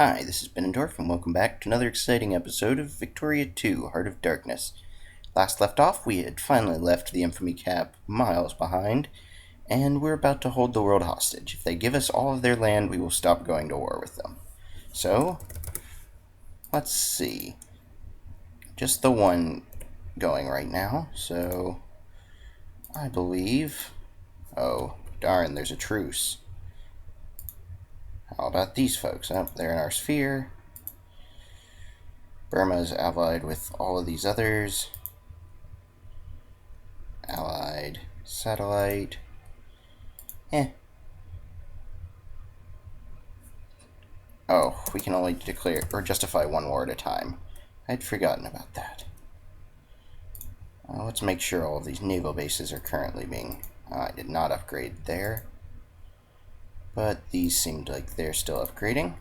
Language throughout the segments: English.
Hi, this is Benandorf, and welcome back to another exciting episode of Victoria 2, Heart of Darkness. Last left off, we had finally left the infamy cap miles behind, and we're about to hold the world hostage. If they give us all of their land, we will stop going to war with them. So, let's see. Just the one going right now, so I believe... Oh, darn, there's a truce. How about these folks? Oh, they're in our sphere. Burma is allied with all of these others. Allied satellite. Oh, we can only declare or justify one war at a time. I'd forgotten about that. Let's make sure all of these naval bases are currently being... I did not upgrade there. But these seemed like they're still upgrading.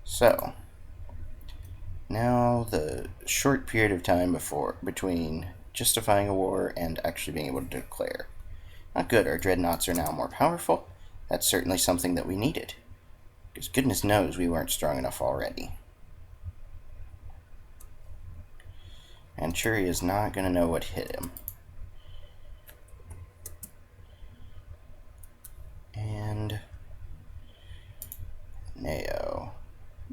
So, now the short period of time between justifying a war and actually being able to declare. Not good, our dreadnoughts are now more powerful. That's certainly something that we needed. Because goodness knows we weren't strong enough already. Manchuria is not going to know what hit him. And Nao.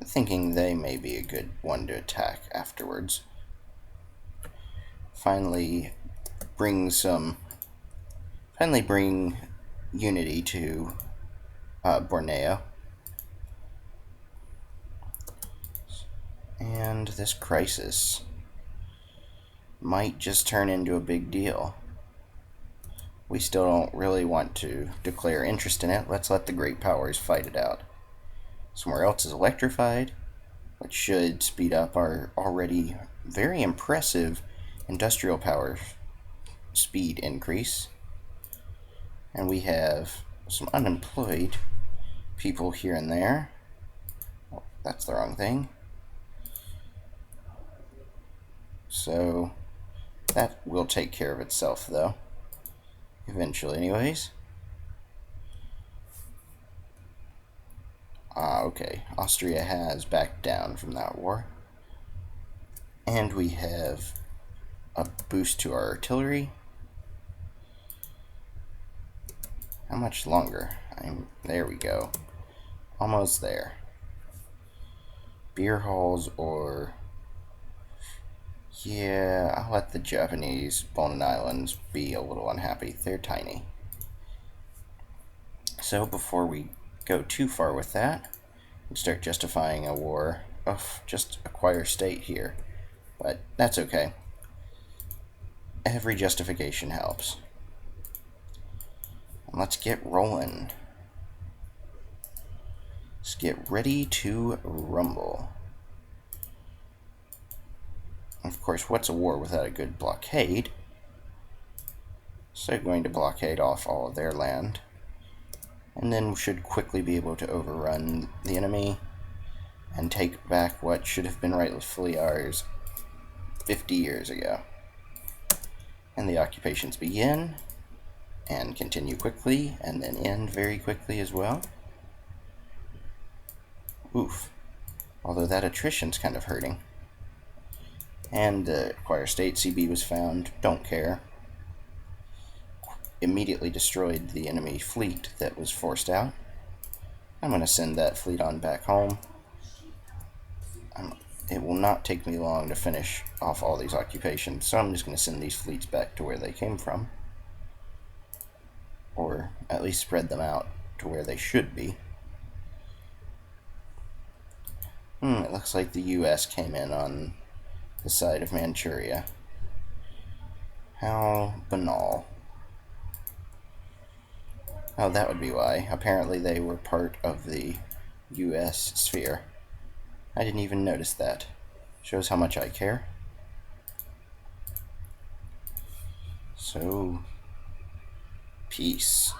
Thinking they may be a good one to attack afterwards. Finally bring unity to Borneo. And this crisis might just turn into a big deal. We still don't really want to declare interest in it. Let's let the great powers fight it out. Somewhere else is electrified, which should speed up our already very impressive industrial power speed increase. And we have some unemployed people here and there. Oh, that's the wrong thing. So that will take care of itself, though. Eventually, anyways. Okay. Austria has backed down from that war. And we have a boost to our artillery. How much longer? There we go. Almost there. Beer halls or... Yeah, I'll let the Japanese Bonin Islands be a little unhappy. They're tiny. So before we go too far with that, and start justifying a war, just acquire state here. But that's okay. Every justification helps. And let's get rolling. Let's get ready to rumble. Of course, what's a war without a good blockade? So they're going to blockade off all of their land. And then we should quickly be able to overrun the enemy and take back what should have been rightfully ours 50 years ago. And the occupations begin and continue quickly and then end very quickly as well. Oof. Although that attrition's kind of hurting. And acquire state CB was found. Don't care. Immediately destroyed the enemy fleet that was forced out. I'm going to send that fleet on back home. It will not take me long to finish off all these occupations, so I'm just going to send these fleets back to where they came from. Or at least spread them out to where they should be. It looks like the US came in on the side of Manchuria. How banal. Oh, that would be why. Apparently they were part of the US sphere. I didn't even notice that. Shows how much I care. So, peace.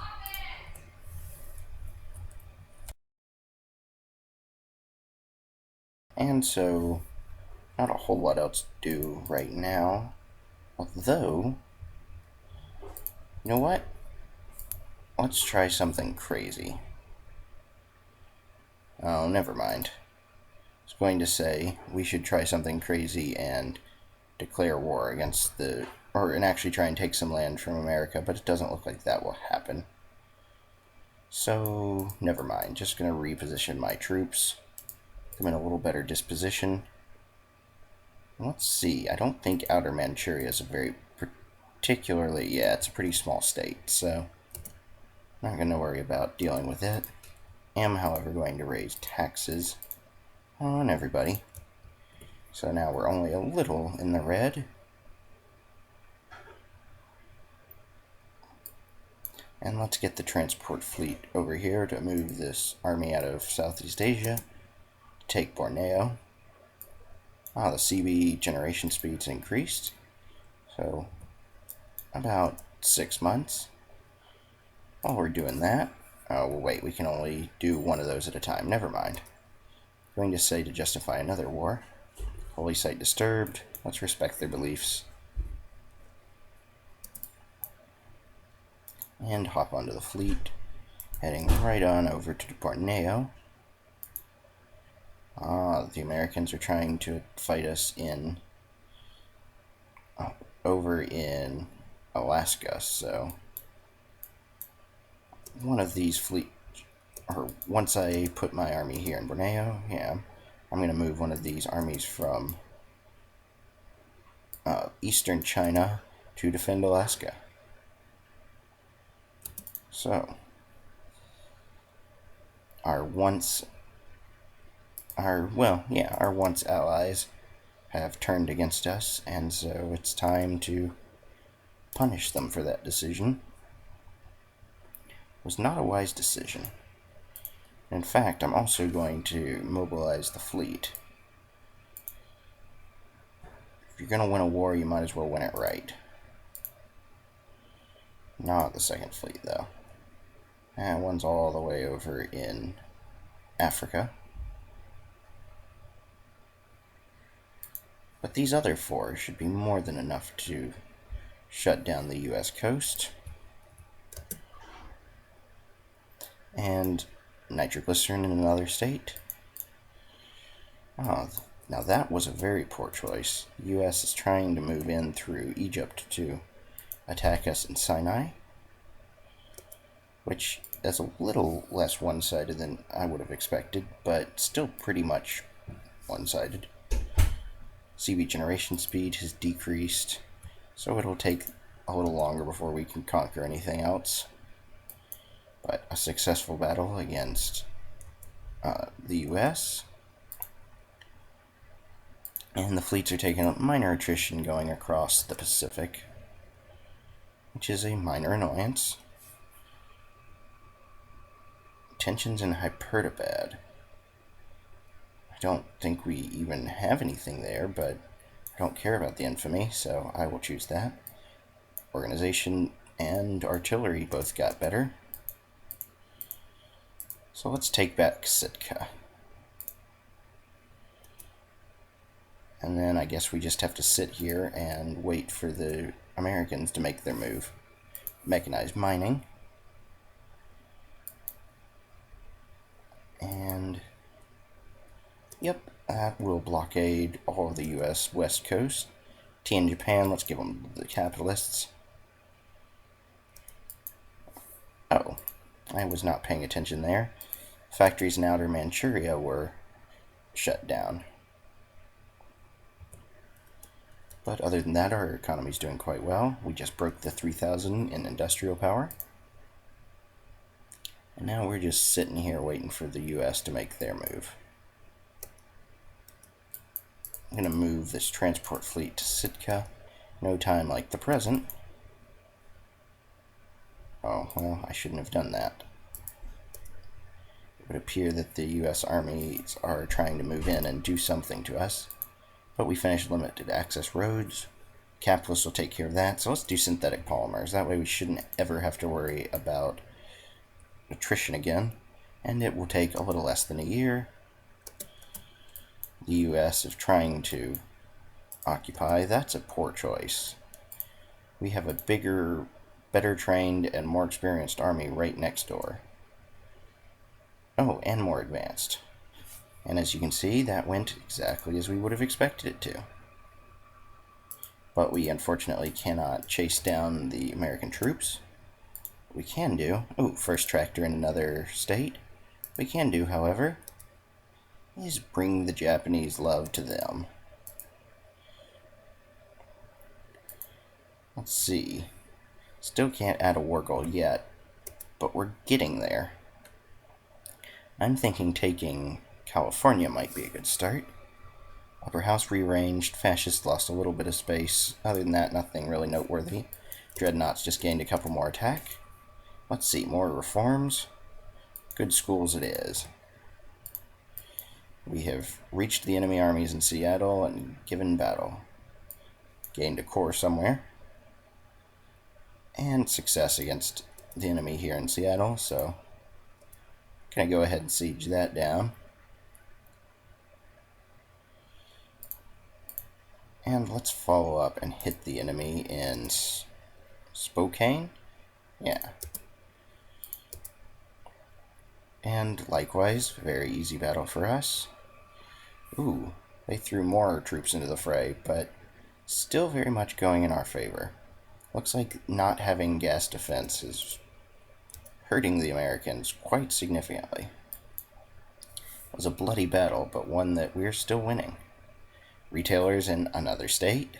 And so, not a whole lot else to do right now. Although, you know what? Let's try something crazy. Oh, never mind. I was going to say we should try something crazy and declare war against and actually try and take some land from America, but it doesn't look like that will happen. So, never mind. Just going to reposition my troops. Them in a little better disposition. Let's see. I don't think Outer Manchuria is a very particularly... Yeah, it's a pretty small state, so not going to worry about dealing with it. Am, however, going to raise taxes on everybody. So now we're only a little in the red. And let's get the transport fleet over here to move this army out of Southeast Asia. Take Borneo. The CB generation speed's increased. So, about 6 months. While we're doing that, well, wait, we can only do one of those at a time. Never mind. I'm going to say to justify another war. Holy site disturbed. Let's respect their beliefs. And hop onto the fleet. Heading right on over to Borneo. The Americans are trying to fight us over in Alaska, so one of these once I put my army here in Borneo, yeah, I'm going to move one of these armies from eastern China to defend Alaska. So, our once allies have turned against us, and so it's time to punish them for that decision. It was not a wise decision. In fact, I'm also going to mobilize the fleet. If you're going to win a war, you might as well win it right. Not the second fleet, though. That one's all the way over in Africa. But these other four should be more than enough to shut down the U.S. coast. And nitroglycerin in another state. Now that was a very poor choice. The U.S. is trying to move in through Egypt to attack us in Sinai, which is a little less one-sided than I would have expected, but still pretty much one-sided. CB generation speed has decreased, so it'll take a little longer before we can conquer anything else. But a successful battle against the U.S. And the fleets are taking a minor attrition going across the Pacific, which is a minor annoyance. Tensions in Hypertabad. I don't think we even have anything there, but I don't care about the infamy, so I will choose that. Organization and artillery both got better. So let's take back Sitka. And then I guess we just have to sit here and wait for the Americans to make their move. Mechanized mining. And yep, that will blockade all of the U.S. West Coast. Tea in Japan, let's give them the capitalists. Oh, I was not paying attention there. Factories in Outer Manchuria were shut down. But other than that, our economy's doing quite well. We just broke the 3,000 in industrial power. And now we're just sitting here waiting for the U.S. to make their move. I'm going to move this transport fleet to Sitka. No time like the present. Oh, well, I shouldn't have done that. It would appear that the U.S. armies are trying to move in and do something to us. But we finished limited access roads. Capitalists will take care of that. So let's do synthetic polymers. That way we shouldn't ever have to worry about attrition again. And it will take a little less than a year. The U.S. is trying to occupy. That's a poor choice. We have a bigger, better trained, and more experienced army right next door. Oh, and more advanced. And as you can see, that went exactly as we would have expected it to. But we unfortunately cannot chase down the American troops. We can do... Ooh, first tractor in another state. We can do, however, is bring the Japanese love to them. Let's see. Still can't add a war goal yet, but we're getting there. I'm thinking taking California might be a good start. Upper house rearranged, fascists lost a little bit of space. Other than that, nothing really noteworthy. Dreadnoughts just gained a couple more attack. Let's see, more reforms. Good schools it is. We have reached the enemy armies in Seattle and given battle. Gained a corps somewhere. And success against the enemy here in Seattle, so can I go ahead and siege that down. And let's follow up and hit the enemy in Spokane. Yeah. And likewise, very easy battle for us. Ooh, they threw more troops into the fray, but still very much going in our favor. Looks like not having gas defense is hurting the Americans quite significantly. It was a bloody battle, but one that we're still winning. Retailers in another state.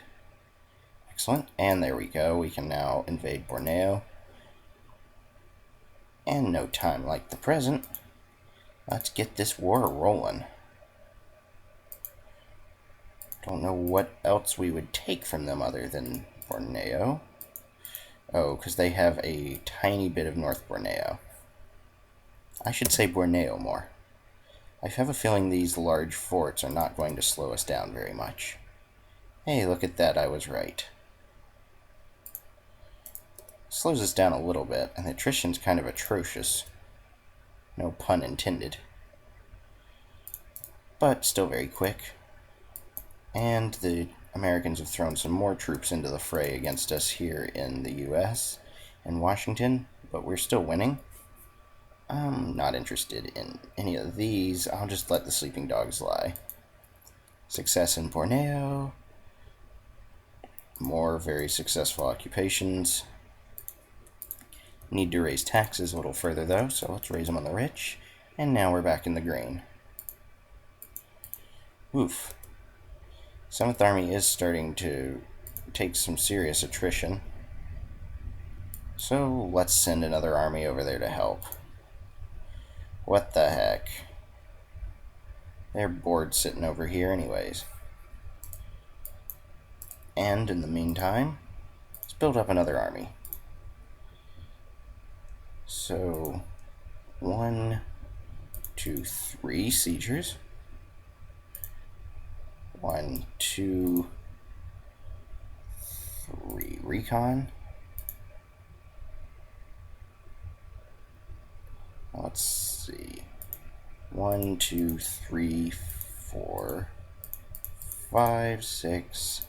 Excellent. And there we go. We can now invade Borneo. And no time like the present. Let's get this war rolling. Don't know what else we would take from them other than Borneo. Oh, because they have a tiny bit of North Borneo. I should say Borneo more. I have a feeling these large forts are not going to slow us down very much. Hey, look at that, I was right. Slows us down a little bit, and the attrition's kind of atrocious. No pun intended. But still very quick. And the Americans have thrown some more troops into the fray against us here in the US and Washington, but we're still winning. I'm not interested in any of these. I'll just let the sleeping dogs lie. Success in Borneo. More very successful occupations. Need to raise taxes a little further though, so let's raise them on the rich. And now we're back in the green. Oof. 7th Army is starting to take some serious attrition. So let's send another army over there to help. What the heck? They're bored sitting over here anyways. And in the meantime, let's build up another army. So, 1, 2, 3 siegers. 1, 2, 3 recon. Let's see. 1, 2, 3, 4, 5, 6,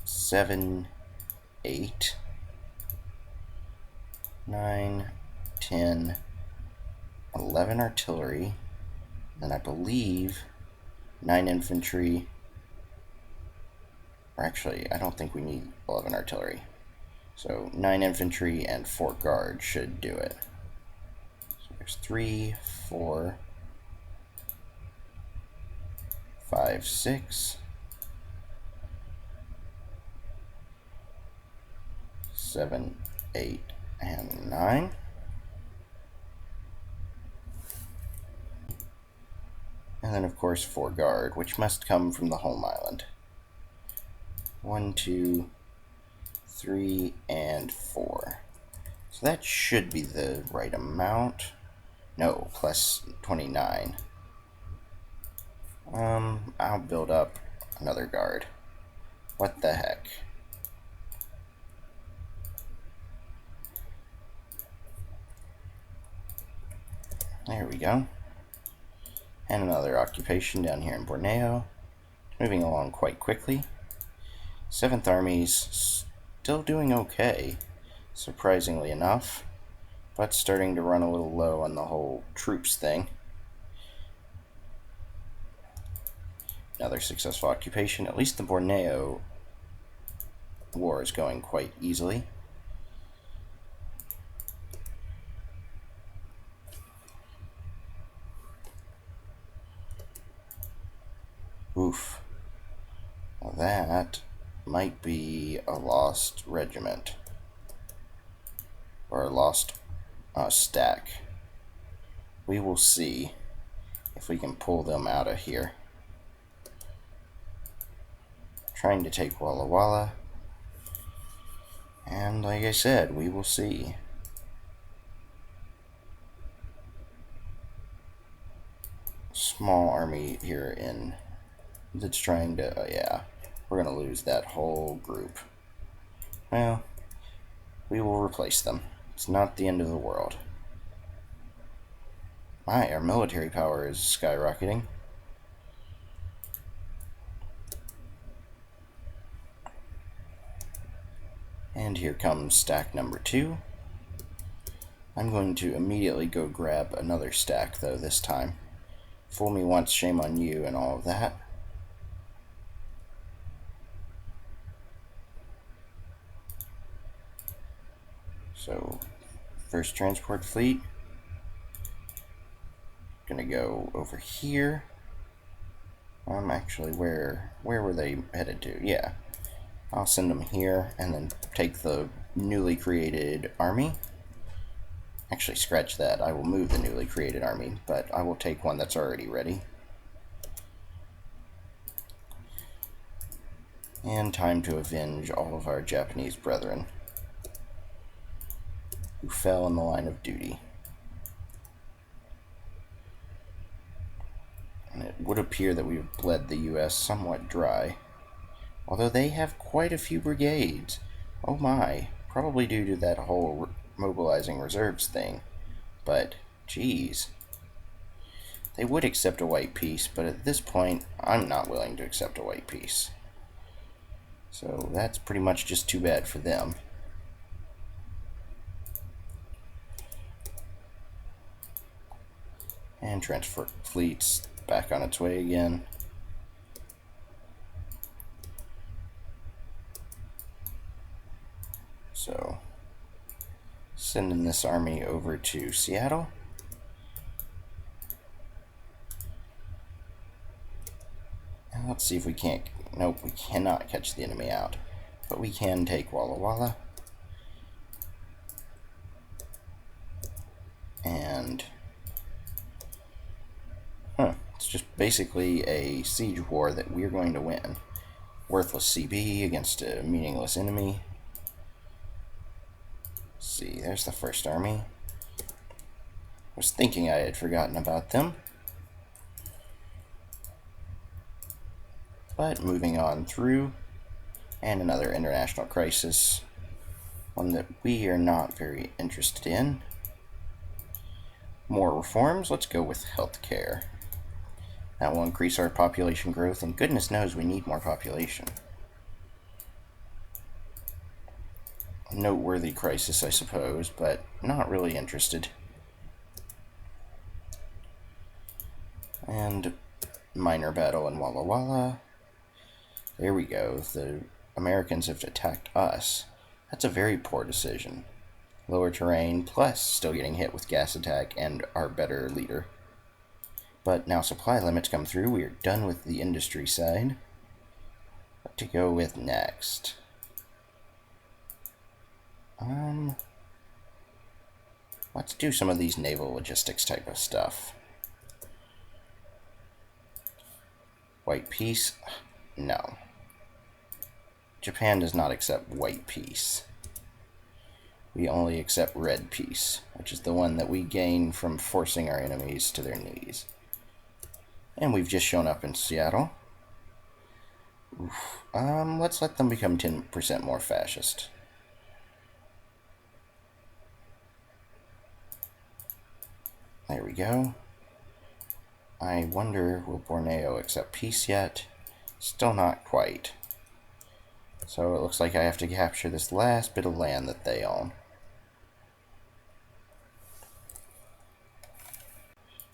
7, 8, 9, 10, 11 artillery, and I believe 9 infantry, or actually, I don't think we need 11 artillery. So 9 infantry and 4 guards should do it. So there's 3, 4, 5, 6, 7, 8, and 9. And then, of course, 4 guard, which must come from the home island. 1, 2, 3, and 4. So that should be the right amount. No, plus 29. I'll build up another guard. What the heck? There we go. And another occupation down here in Borneo. Moving along quite quickly. 7th Army's still doing okay, surprisingly enough, but starting to run a little low on the whole troops thing. Another successful occupation. At least the Borneo war is going quite easily. Oof. Well, that might be a lost regiment. Or a lost stack. We will see if we can pull them out of here. Trying to take Walla Walla. And like I said, we will see. Small army here in that's trying to, yeah, we're going to lose that whole group. Well, we will replace them. It's not the end of the world. Our military power is skyrocketing. And here comes stack number 2. I'm going to immediately go grab another stack, though, this time. Fool me once, shame on you, and all of that. So, first transport fleet. Gonna go over here. Actually, where were they headed to? Yeah. I'll send them here, and then take the newly created army. Actually, scratch that. I will move the newly created army, but I will take one that's already ready. And time to avenge all of our Japanese brethren who fell in the line of duty. And it would appear that we've bled the U.S. somewhat dry, although they have quite a few brigades. Oh my, probably due to that whole mobilizing reserves thing. But, geez. They would accept a white peace, but at this point, I'm not willing to accept a white peace. So that's pretty much just too bad for them. And transfer fleets back on its way again. So, sending this army over to Seattle. And let's see if we can't. Nope, we cannot catch the enemy out. But we can take Walla Walla. And it's just basically a siege war that we're going to win. Worthless CB against a meaningless enemy. Let's see, there's the first army. I was thinking I had forgotten about them. But moving on through, and another international crisis, one that we are not very interested in. More reforms, let's go with healthcare. That will increase our population growth, and goodness knows we need more population. A noteworthy crisis, I suppose, but not really interested. And minor battle in Walla Walla. There we go. The Americans have attacked us. That's a very poor decision. Lower terrain, plus still getting hit with gas attack and our better leader. But now supply limits come through. We are done with the industry side. What to go with next? Let's do some of these naval logistics type of stuff. White peace? No. Japan does not accept white peace. We only accept red peace, which is the one that we gain from forcing our enemies to their knees. And we've just shown up in Seattle. Oof. Let's let them become 10% more fascist. There we go. I wonder, will Borneo accept peace yet? Still not quite. So it looks like I have to capture this last bit of land that they own.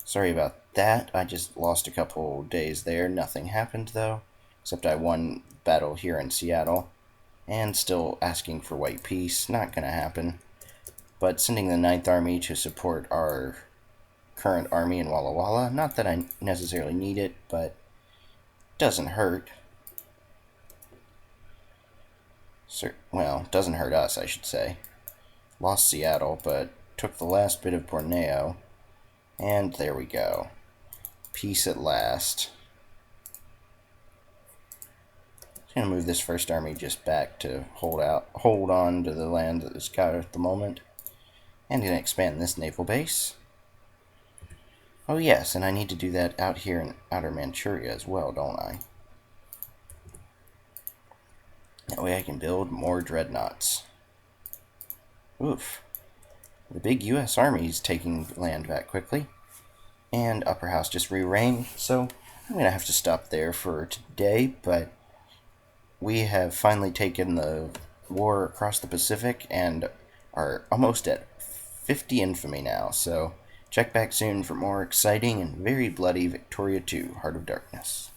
Sorry about that. I just lost a couple days there. Nothing happened, though, except I won battle here in Seattle. And still asking for white peace. Not going to happen. But sending the Ninth Army to support our current army in Walla Walla. Not that I necessarily need it, but doesn't hurt. Well, doesn't hurt us, I should say. Lost Seattle, but took the last bit of Borneo. And there we go. Peace at last. I'm going to move this first army just back to hold on to the land that is got at the moment. And going to expand this naval base. Oh yes, and I need to do that out here in Outer Manchuria as well, don't I? That way I can build more dreadnoughts. Oof. The big U.S. Army is taking land back quickly. And Upper House just re-reigned, so I'm going to have to stop there for today, but we have finally taken the war across the Pacific and are almost at 50 infamy now, so check back soon for more exciting and very bloody Victoria 2 Heart of Darkness.